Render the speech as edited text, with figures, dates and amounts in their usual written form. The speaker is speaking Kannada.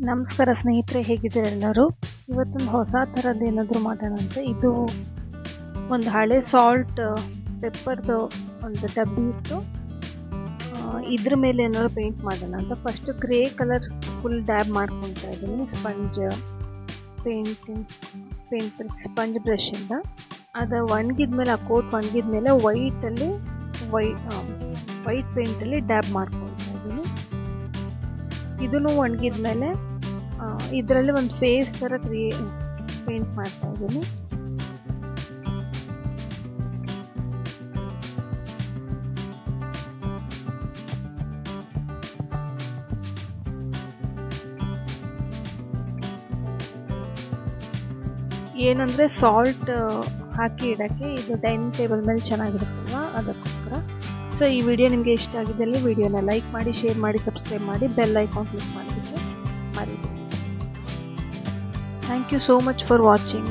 ನಮಸ್ಕಾರ ಸ್ನೇಹಿತರೆ, ಹೇಗಿದ್ದೀರಾ ಎಲ್ಲರೂ? ಇವತ್ತೊಂದು ಹೊಸ ಥರದ್ದು ಏನಾದರೂ ಮಾಡೋಣ ಅಂತ. ಇದು ಒಂದು ಹಳೆ ಸಾಲ್ಟ್ ಪೆಪ್ಪರ್ದು ಒಂದು ಡಬ್ಬಿ ಇತ್ತು. ಇದ್ರ ಮೇಲೆ ಏನಾದ್ರು ಪೇಂಟ್ ಮಾಡೋಣ ಅಂತ first grey colour full dab ಮಾಡ್ಕೊತಾ ಇದ್ದೀನಿ ಸ್ಪಂಜ್ ಸ್ಪಂಜ್ ಬ್ರಷಿಂದ. ಅದು ಒಣಗಿದ್ಮೇಲೆ, ಆ ಕೋಟ್ ಒಣಗಿದ್ಮೇಲೆ ವೈಟ್ ಪೇಂಟಲ್ಲಿ ಡ್ಯಾಬ್ ಮಾಡ್ಕೊತಾ ಇದ್ದೀನಿ. ಇದನ್ನು ಒಣಗಿದ್ಮೇಲೆ ಇದರಲ್ಲಿ ಒಂದು ಫೇಸ್ ಥರ ಪೇಂಟ್ ಮಾಡ್ತಾ ಇದ್ದೀನಿ. ಏನಂದರೆ ಸಾಲ್ಟ್ ಹಾಕಿ ಇಡೋಕ್ಕೆ ಇದು ಡೈನಿಂಗ್ ಟೇಬಲ್ ಮೇಲೆ ಚೆನ್ನಾಗಿರುತ್ತಲ್ವ, ಅದಕ್ಕೋಸ್ಕರ. ಸೊ ಈ ವಿಡಿಯೋ ನಿಮಗೆ ಇಷ್ಟ ಆಗಿದ್ದಲ್ಲಿ ವಿಡಿಯೋನ ಲೈಕ್ ಮಾಡಿ, ಶೇರ್ ಮಾಡಿ, ಸಬ್ಸ್ಕ್ರೈಬ್ ಮಾಡಿ, ಬೆಲ್ ಐಕಾನ್ ಕ್ಲಿಕ್ ಮಾಡಿಬಿಟ್ಟು ಮರಿಬೇಡಿ. Thank you so much for watching.